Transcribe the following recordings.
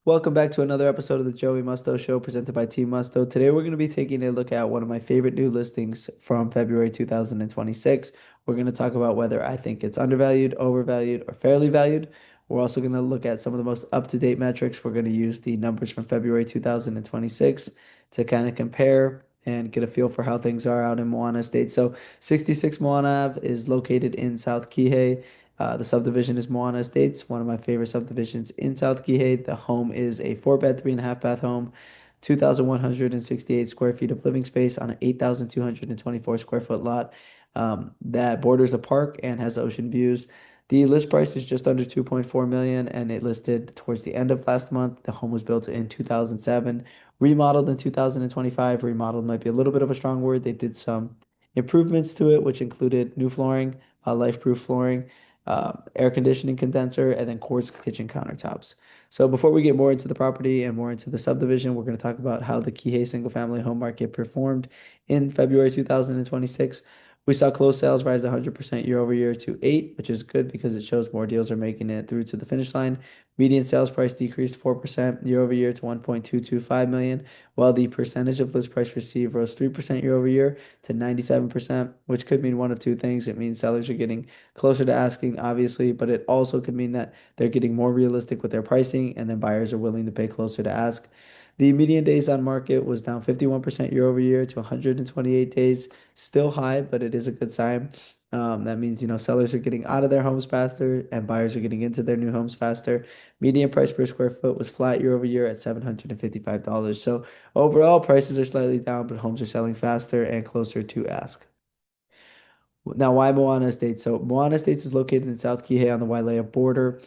Welcome back to another episode of the Joey Musto Show presented by Team Musto. Today we're going to be taking a look at one of my favorite new listings from February 2026. We're going to talk about whether I think it's undervalued, overvalued, or fairly valued. We're also going to look at some of the most up-to-date metrics. We're going to use the numbers from February 2026 to kind of compare and get a feel for how things are out in Moana Estates. So 66 Moana Ave is located in South Kihei. The subdivision is Moana Estates, one of my favorite subdivisions in South Kihei. The home is a four-bed, three and a half bath home, 2,168 square feet of living space on an 8,224 square foot lot that borders a park and has ocean views. The list price is just under 2.4 million and it listed towards the end of last month. The home was built in 2007, remodeled in 2025. Remodeled might be a little bit of a strong word. They did some improvements to it, which included new flooring, life-proof flooring, air conditioning condenser, and then quartz kitchen countertops. So before we get more into the property and more into the subdivision, we're going to talk about how the Kihei single family home market performed in February 2026. We saw closed sales rise 100% year over year to 8, which is good because it shows more deals are making it through to the finish line. Median sales price decreased 4% year over year to 1.225 million, while the percentage of list price received rose 3% year over year to 97%, which could mean one of two things. It means sellers are getting closer to asking, obviously, but it also could mean that they're getting more realistic with their pricing and then buyers are willing to pay closer to ask. The median days on market was down 51% year over year to 128 days. Still high, but it is a good sign. That means, sellers are getting out of their homes faster and buyers are getting into their new homes faster. Median price per square foot was flat year over year at $755. So overall, prices are slightly down, but homes are selling faster and closer to ask. Now, why Moana Estates? So Moana Estates is located in South Kihei on the Wailea border.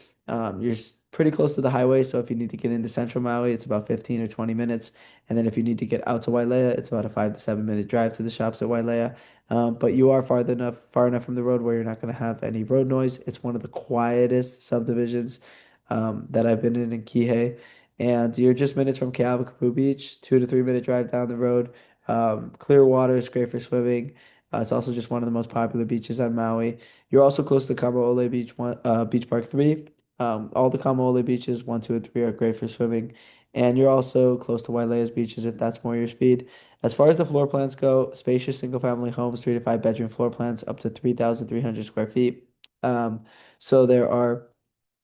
Pretty close to the highway, so if you need to get into Central Maui, it's about 15 or 20 minutes. And then if you need to get out to Wailea, it's about a 5 to 7 minute drive to the shops at Wailea. But you are far enough from the road where you're not going to have any road noise. It's one of the quietest subdivisions that I've been in Kihei. And you're just minutes from Keawakapu Beach, 2 to 3 minute drive down the road. Clear water is great for swimming. It's also just one of the most popular beaches on Maui. You're also close to Kamaole Beach Park 3. All the Kamaole beaches, 1, 2, and 3 are great for swimming. And you're also close to Wailea's beaches if that's more your speed. As far as the floor plans go, spacious single family homes, 3 to 5 bedroom floor plans up to 3,300 square feet. Um, so there are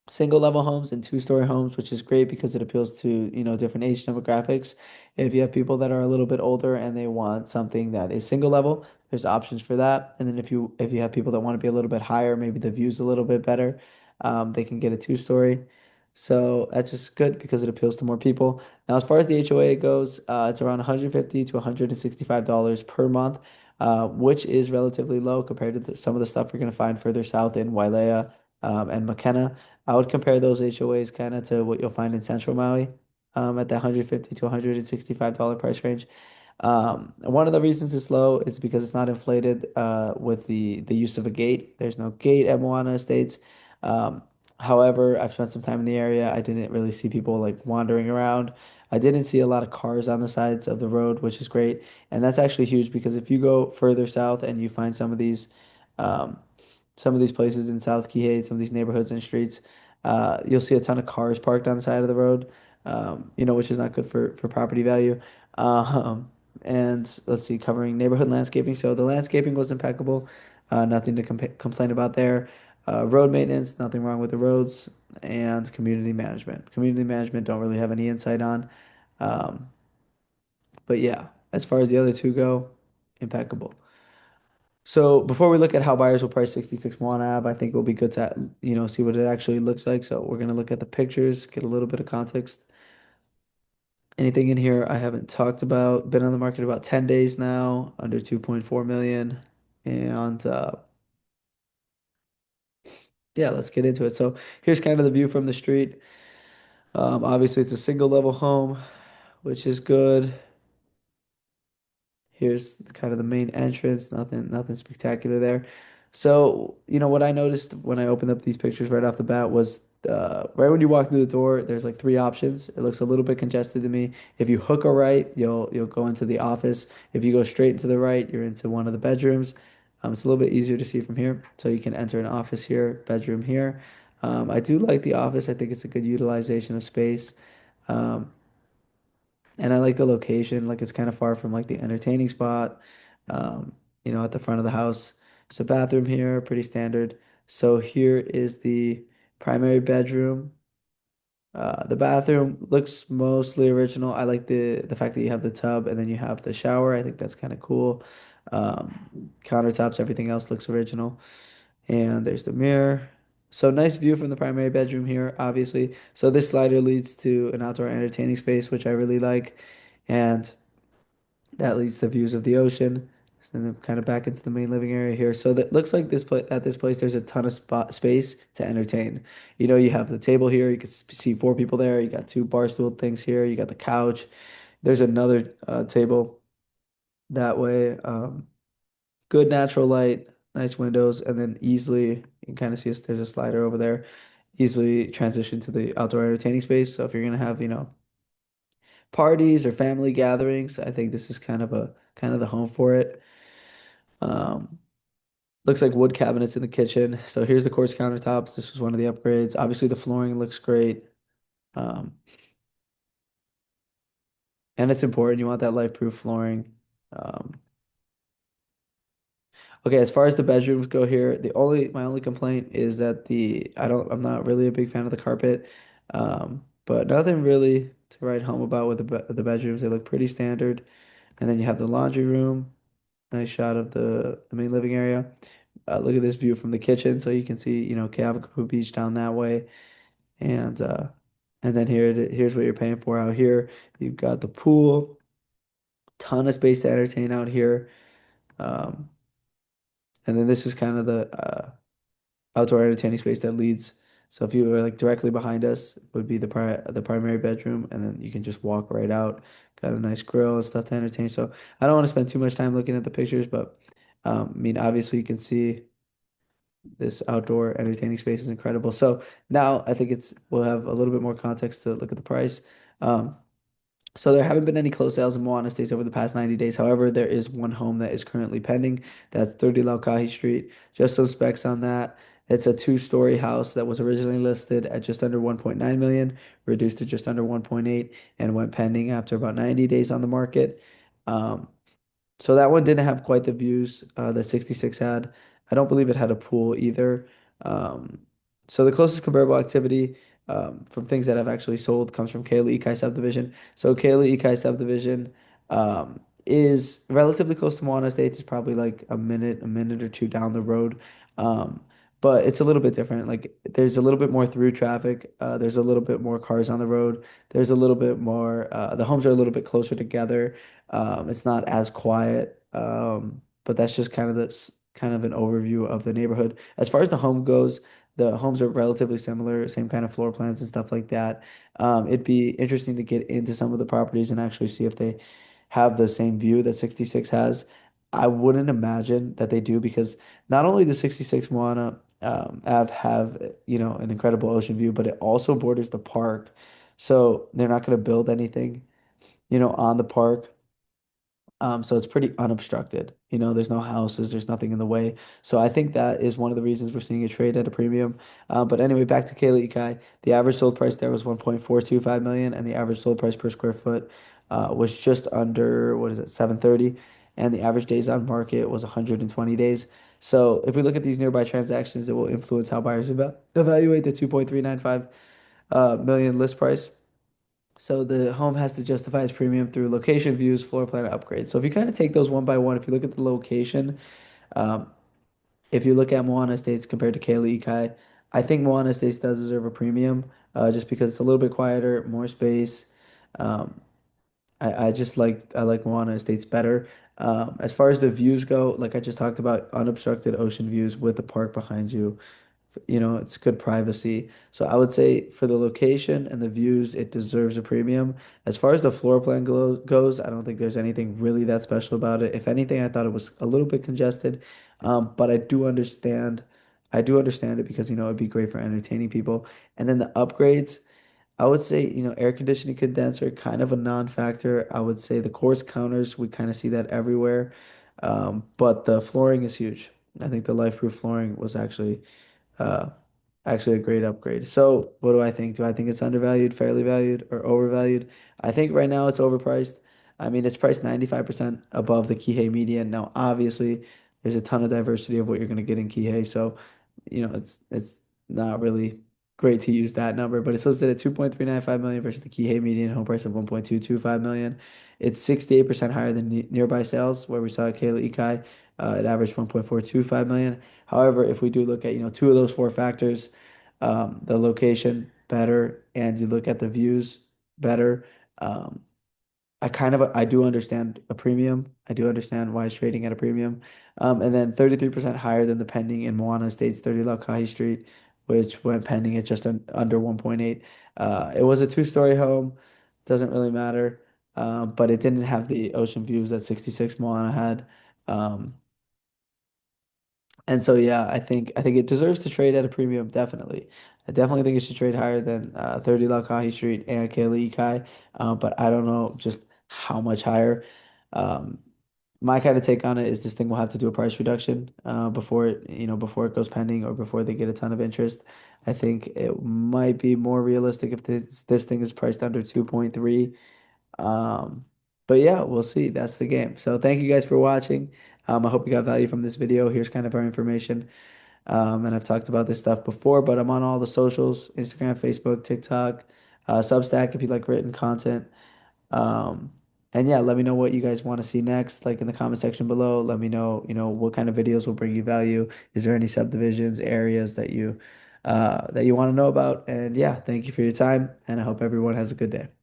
single level homes and two-story homes, which is great because it appeals to, different age demographics. If you have people that are a little bit older and they want something that is single level, there's options for that. And then if you have people that want to be a little bit higher, maybe the view's a little bit better, they can get a two-story. So that's just good because it appeals to more people. Now, as far as the HOA goes, it's around 150 to $165 per month, which is relatively low compared to some of the stuff you're going to find further south in Wailea, and McKenna. I would compare those HOAs kind of to what you'll find in Central Maui, at the 150 to $165 price range. One of the reasons it's low is because it's not inflated with the use of a gate. There's no gate at Moana Estates. Um, However, I've spent some time in the area. I didn't really see people like wandering around. I didn't see a lot of cars on the sides of the road, which is great. And that's actually huge because if you go further south and you find um, some of these places in South Kihei, some of these neighborhoods and streets, you'll see a ton of cars parked on the side of the road, which is not good for property value. Um, and let's see, covering neighborhood landscaping. So the landscaping was impeccable. Nothing to complain about there. Road maintenance, nothing wrong with the roads, and community management. Community management don't really have any insight on. Um, but yeah, as far as the other two go, impeccable. So before we look at how buyers will price 66 Moana Ave, I think it'll be good to, see what it actually looks like. So we're gonna look at the pictures, get a little bit of context. Anything in here I haven't talked about. Been on the market about 10 days now, under 2.4 million. And yeah, let's get into it. So here's kind of the view from the street. Obviously it's a single level home, which is good. Here's kind of the main entrance. Nothing spectacular there. So, what I noticed when I opened up these pictures right off the bat was right when you walk through the door, there's like three options. It looks a little bit congested to me. If you hook a right, you'll go into the office. If you go straight into the right, you're into one of the bedrooms. It's a little bit easier to see from here. So you can enter an office here, bedroom here. I do like the office. I think it's a good utilization of space. Um, and I like the location, like it's kind of far from like the entertaining spot, um, at the front of the house. There's a bathroom here, pretty standard. So here is the primary bedroom. The bathroom looks mostly original. I like the fact that you have the tub and then you have the shower. I think that's kind of cool. Countertops, everything else looks original. And there's the mirror. So nice view from the primary bedroom here, obviously. So this slider leads to an outdoor entertaining space, which I really like. And that leads to views of the ocean. And then kind of back into the main living area here. So that looks like this place at this place, there's a ton of spot space to entertain. You have the table here. You can see four people there. You got two bar stool things here. You got the couch. There's another table that way. Good natural light, nice windows, and then easily you can kind of see us. There's a slider over there. Easily transition to the outdoor entertaining space. So if you're gonna have, parties or family gatherings, I think this is kind of the home for it. Um, Looks like wood cabinets in the kitchen. So here's the quartz countertops. This was one of the upgrades. Obviously, the flooring looks great. Um, and it's important. You want that life-proof flooring. Um, okay, as far as the bedrooms go here, my only complaint is that I'm not really a big fan of the carpet. But nothing really to write home about with the bedrooms. They look pretty standard. And then you have the laundry room. Nice shot of the main living area. Look at this view from the kitchen, so you can see, Keawakapu Beach down that way, and uh, and then here's what you're paying for out here. You've got the pool, ton of space to entertain out here, um, and then this is kind of the outdoor entertaining space that leads. So if you were like directly behind us, would be the primary bedroom, and then you can just walk right out. Got a nice grill and stuff to entertain. So I don't want to spend too much time looking at the pictures, but I mean, obviously you can see this outdoor entertaining space is incredible. So now I think we'll have a little bit more context to look at the price. Um, so there haven't been any closed sales in Moana Estates over the past 90 days. However, there is one home that is currently pending. That's 30 Laukahi Street. Just some specs on that. It's a two-story house that was originally listed at just under 1.9 million, reduced to just under 1.8, and went pending after about 90 days on the market. Um, so that one didn't have quite the views that 66 had. I don't believe it had a pool either. Um, so the closest comparable activity from things that have actually sold comes from Keawakapu subdivision. So Keawakapu subdivision is relatively close to Moana Estates. It's probably like a minute or two down the road. Um, but it's a little bit different. Like there's a little bit more through traffic. There's a little bit more cars on the road. There's a little bit more. The homes are a little bit closer together. It's not as quiet, but that's just kind of an overview of the neighborhood. As far as the home goes, the homes are relatively similar, same kind of floor plans and stuff like that. It'd be interesting to get into some of the properties and actually see if they have the same view that 66 has. I wouldn't imagine that they do because not only the 66 Moana Ave have, an incredible ocean view, but it also borders the park. So they're not going to build anything, on the park. So it's pretty unobstructed. There's no houses, there's nothing in the way. So I think that is one of the reasons we're seeing a trade at a premium. But anyway, back to Kaylee Ikai. The average sold price there was 1.425 million, and the average sold price per square foot was just under, what is it, 730, and the average days on market was 120 days. So if we look at these nearby transactions, it will influence how buyers evaluate the 2.395 million list price. So the home has to justify its premium through location, views, floor plan upgrades. So if you kind of take those one by one, if you look at the location, um, if you look at Moana Estates compared to Kaylee Ikai, I think Moana Estates does deserve a premium, just because it's a little bit quieter, more space. Um, I like Moana Estates better. As far as the views go, like I just talked about, unobstructed ocean views with the park behind you. It's good privacy. So I would say for the location and the views, it deserves a premium. As far as the floor plan goes, I don't think there's anything really that special about it. If anything, I thought it was a little bit congested. But I do understand it because, it'd be great for entertaining people. And then the upgrades, I would say, air conditioning condenser, kind of a non-factor. I would say the quartz counters, we kind of see that everywhere. But the flooring is huge. I think the life-proof flooring was actually uh, Actually, a great upgrade. So, what do I think? Do I think it's undervalued, fairly valued, or overvalued? I think right now it's overpriced. I mean, it's priced 95% above the Kihei median. Now, obviously, there's a ton of diversity of what you're going to get in Kihei. So, it's not really great to use that number, but it's listed at 2.395 million versus the Kihei median home price of 1.225 million. It's 68% higher than nearby sales, where we saw at Keawakapu Beach. It averaged 1.425 million. However, if we do look at, two of those four factors, the location better, and you look at the views better, um, I do understand a premium. I do understand why it's trading at a premium. And then 33% higher than the pending in Moana Estates, 30 Kihei Street, which went pending at just under 1.8. It was a two-story home. Doesn't really matter. But it didn't have the ocean views that 66 Moana had. Um, and so yeah, I think it deserves to trade at a premium, definitely. I definitely think it should trade higher than 30 Kahi Street and Kealii Kai. But I don't know just how much higher. Um, my kind of take on it is this thing will have to do a price reduction before it goes pending or before they get a ton of interest. I think it might be more realistic if this thing is priced under 2.3. Um, but yeah, we'll see. That's the game. So thank you guys for watching. I hope you got value from this video. Here's kind of our information. And I've talked about this stuff before, but I'm on all the socials, Instagram, Facebook, TikTok, Substack if you like written content. Um, and yeah, let me know what you guys want to see next, like in the comment section below. Let me know, what kind of videos will bring you value. Is there any subdivisions, areas that you want to know about? And yeah, thank you for your time, and I hope everyone has a good day.